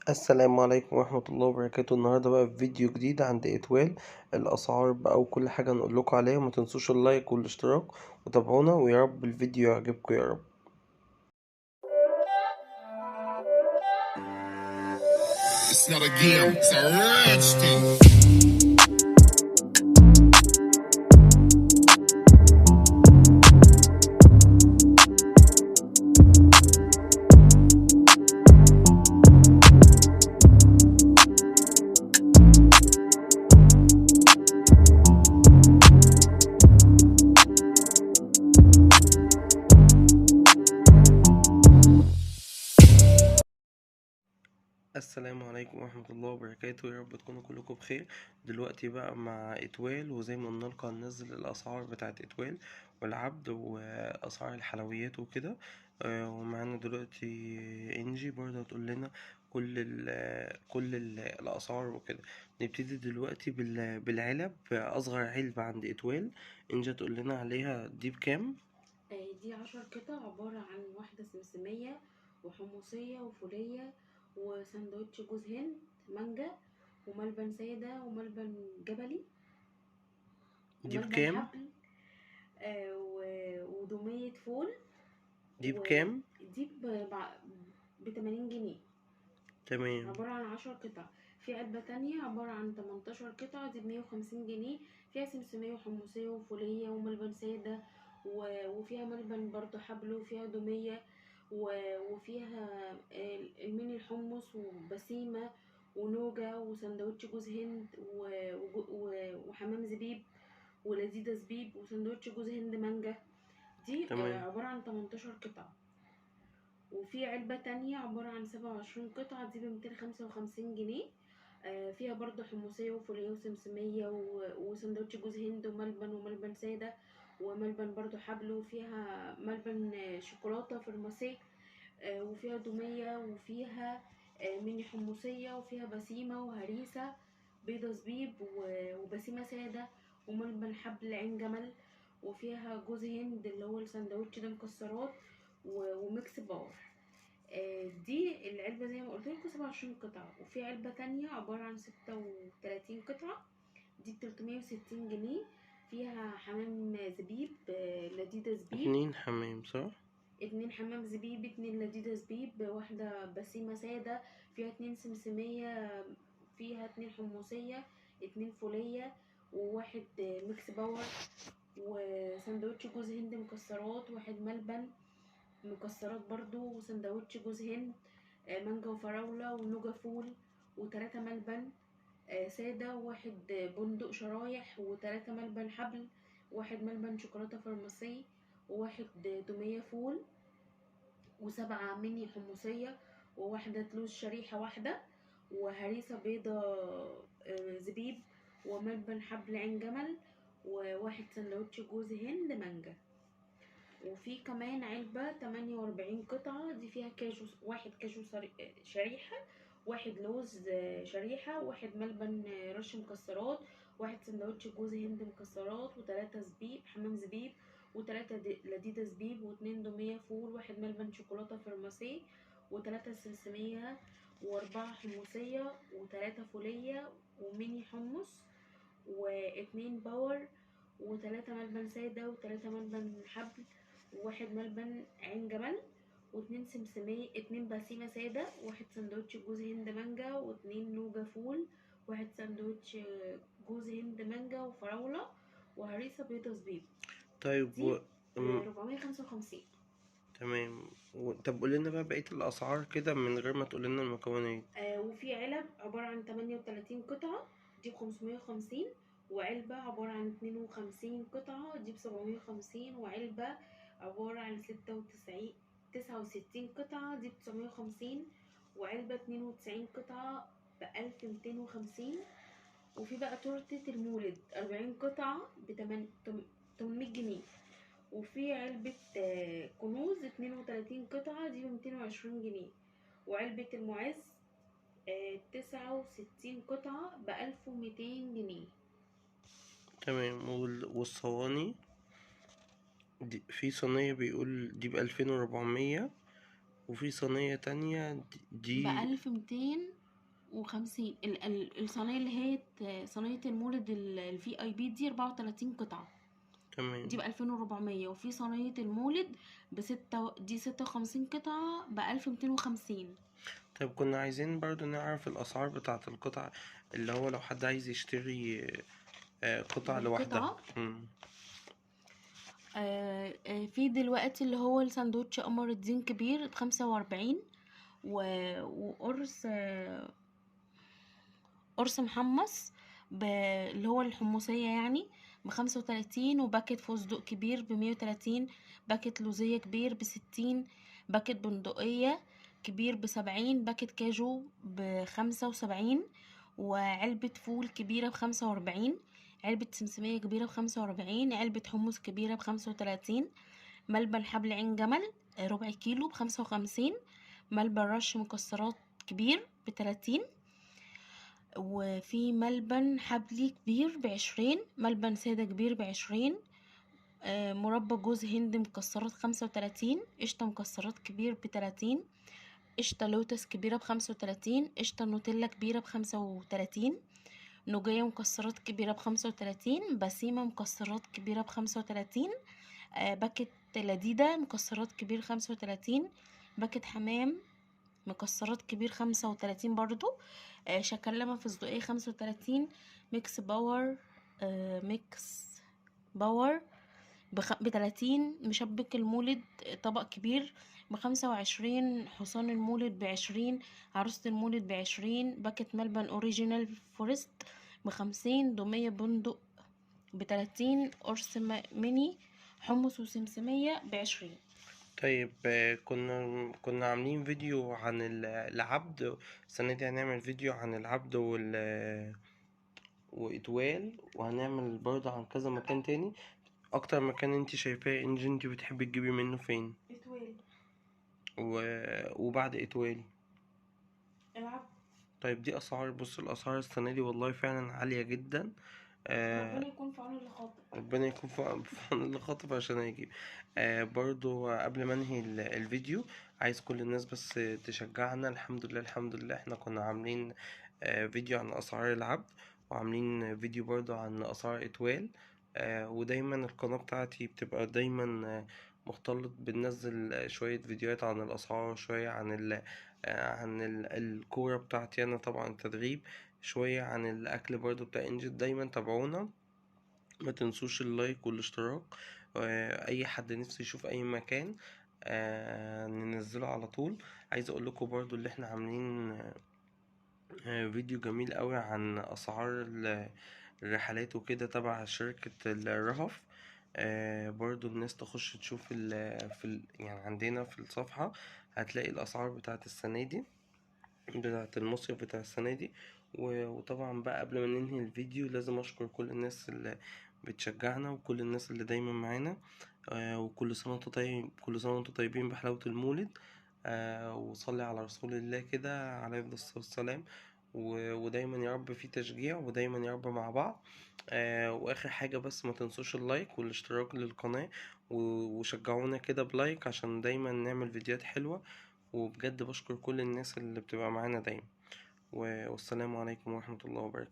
السلام عليكم ورحمة الله وبركاته. النهاردة بقى في فيديو جديد عند إتوال الأسعار بقى وكل حاجة نقول لكم عليها. وما تنسوش اللايك والاشتراك وتابعونا، ويا رب الفيديو يعجبكم يا رب. It's not a game, it's a rich thing. السلام عليكم ورحمة الله وبركاته، يا رب تكونوا كلكم بخير. دلوقتي بقى مع إتوال، وزي ما قلنا لكم هننزل الأسعار بتاعت إتوال والعبد وأسعار الحلويات وكده. ومعانا دلوقتي إنجي برضه هتقول لنا كل الأسعار وكده. نبتدي دلوقتي بالعلب. أصغر علبة عند إتوال إنجي هتقول لنا عليها دي بكام؟ دي 10 قطع عبارة عن واحدة سمسمية وحمصية وفولية وساندوتش جوز هند مانجا وملبن سادة وملبن جبلي دي وملبن بكام؟ حبل ودومية فول. دي بكام؟ ودي ب80 جنيه. تمام. عبارة عن 10 قطع. في علبة تانية عبارة عن 18 قطعة، دي ب150 جنيه. فيها سمسمية وحمصية وفولية وملبن سادة وفيها ملبن برضو حبل وفيها دومية وفيها الميني الحمص وبسيمة ونوجة وسندوتش جوز هند وحمام زبيب ولذيذة زبيب وسندوتش جوز هند مانجا. دي تمام. عبارة عن 18 قطعة. وفي علبة تانية عبارة عن 27 قطعة، دي ب255 جنيه. فيها برضو حمصية وفولية وسمسمية وسندوتش جوز هند وملبن سادة وملبن برضو حبل وفيها ملبن شوكولاتة فرماسيه. وفيها دومية وفيها ميني حمصية وفيها بسيمة وهريسة بيضة زبيب وبسيمة سادة وملبن حبل عين جمل. وفيها جوز هند اللي هو السندوتش ده مكسرات وميكس باور. دي العلبة زي ما قلت لكم 27 قطعة. وفي علبة تانية عبارة عن 36 قطعة، دي ب360 جنيه. فيها حمام زبيب لذيذة زبيب، 2 حمام صح؟ 2 حمام زبيب، 2 لذيذة زبيب، واحدة بسيمة سادة، فيها 2 سمسمية، فيها 2 حمصية، 2 فولية، وواحد ميكس باور، وسندوتش جوز هند مكسرات، واحد ملبن مكسرات برضو، وسندوتش جوز هند مانجا وفراولة ونوجا فول، و3 ملبن سادة، وواحد بندق شرايح، و3 ملبن حبل، واحد ملبن شوكولاتة فرماسي، وواحد تومية فول، و7 ميني حمصية، وواحدة لوز شريحة واحدة، وهريسة بيضة زبيب، وملبن حبل عين جمل، وواحد سندوتش جوز هند مانجا. وفي كمان علبة 48 قطعة، دي فيها كاجو، واحد كاجو شريحة، واحد لوز شريحة، واحد ملبن رش مكسرات، واحد سندوتش جوز هند مكسرات، و3 زبيب حمام زبيب، و3 لذيذة زبيب، و2 دومية فول، واحد ملبن شوكولاتة فرماسيه، و3 سمسمية، و4 حمصية، و3 فولية، وميني حمص، و2 باور، و3 ملبن سادة، و3 ملبن حبل، وواحد ملبن عين جمل، و2 سمسمية، 2 بسيمة سادة، واحد سندوتش جوز هند مانجا، و2 نوجا فول، واحد سندوتش جوز هند مانجا وفراولة، وهريسة بيضة زبيب. طيب دي ب455. تمام. طب قول لنا بقى بقية الأسعار كده من غير ما تقول لنا المكونات. وفي علب عبارة عن 38 قطعة، دي ب550. وعلبة عبارة عن 52 قطعة، دي ب750. وعلبة عبارة عن 69 قطعة، دي ب950. وعلبة 92 قطعة ب1250. وفي بقى تورتة المولد 40 قطعة ب800 جنيه. وفي علبة كنوز 32 قطعة، دي ب220 جنيه. وعلبة المعز 69 قطعة ب1200 جنيه. تمام. والصواني دي في صينية بيقول دي ب2400، وفي صينية تانية دي. ب1250. الصينية اللي هي صينية المولد الVIP دي 34 قطعة، دي تمام. ب2400. وفي صينية المولد دي 56 قطعة ب1250. طيب كنا عايزين برضو نعرف الأسعار بتاعة القطع، اللي هو لو حد عايز يشتري قطع لوحدها. بالقطعة. في دلوقتي اللي هو الساندوتش قمر الدين كبير ب45، وقرص قرص محمص اللي هو الحمصية يعني ب35، وباكت فستق كبير ب130، باكت لوزية كبير ب60، باكت بندقية كبير ب70، باكت كاجو ب75، وعلبة فول كبيرة ب45، علبة سمسمية كبيرة ب45، علبة حمص كبيرة ب35، ملبن حبل عين جمل ربع كيلو ب55، ملبن رش مكسرات كبير ب30، وفي ملبن حبلي كبير ب20، ملبن سادة كبير ب20، مربى جوز هند مكسرات 35، قشطة مكسرات كبير ب30، قشطة لوتس كبيرة ب35، قشطة نوتيلا كبيرة ب35، نوجية مكسرات كبيرة ب35، بسيمة مكسرات كبيرة ب35، باكت لذيذة مكسرات كبير 35، باكت حمام مكسرات كبير 35 برضو، شكلمة فستقية 35، ميكس باور ميكس باور ب30، مشبك المولد طبق كبير ب25، حصان المولد ب20، عروسة المولد ب20، باكت ملبن اوريجينال فورست ب50، دومية بندق ب30، قرص ميني حمص وسمسمية ب20. طيب كنا عاملين فيديو عن العبد. السنة دي هنعمل فيديو عن العبد وإتوال، وهنعمل برضه عن كذا مكان تاني. أكتر مكان انت شايفاه انت بتحبي تجيبي منه فين؟ اتوال. وبعد إتوال؟ العب. طيب دي أسعار، بص الأسعار السنة دي والله فعلا عالية جدا. ربنا يكون في عون اللي خاطب. ربنا يكون في عون اللي خاطب عشان يجيب. برضو قبل ما انهي الفيديو، عايز كل الناس بس تشجعنا. الحمد لله الحمد لله احنا كنا عاملين فيديو عن اسعار العبد، وعاملين فيديو برضو عن اسعار اتوال. ودايما القناة بتاعتي بتبقى دايما مختلط، بننزل شوية فيديوهات عن الأسعار، شوية عن الكورة بتاعتي أنا طبعا التدريب، شوية عن الأكل برضو بتاع إنجد. دايما تابعونا، ما تنسوش اللايك والاشتراك. اي حد نفسه يشوف اي مكان ننزله على طول. عايز اقول لكم برضو اللي احنا عاملين فيديو جميل قوي عن اسعار الرحلات وكده تبع شركة الرهف. برضو الناس تخش تشوف يعني عندنا في الصفحة هتلاقي الاسعار بتاعت السنة دي، بتاعت المصيف بتاع السنة دي. وطبعا بقى قبل ما ننهي الفيديو لازم أشكر كل الناس اللي بتشجعنا، وكل الناس اللي دايما معانا. وكل سنة وانتم طيب، كل سنة وانتم طيبين بحلاوة المولد. وصلي على رسول الله كده عليه الصلاة والسلام. ودايما يا رب في تشجيع، ودايما يا رب مع بعض. واخر حاجة بس، ما تنسوش اللايك والاشتراك للقناة، وشجعونا كده بلايك عشان دايما نعمل فيديوهات حلوة. وبجد بشكر كل الناس اللي بتبقى معانا دايما. والسلام عليكم ورحمة الله وبركاته.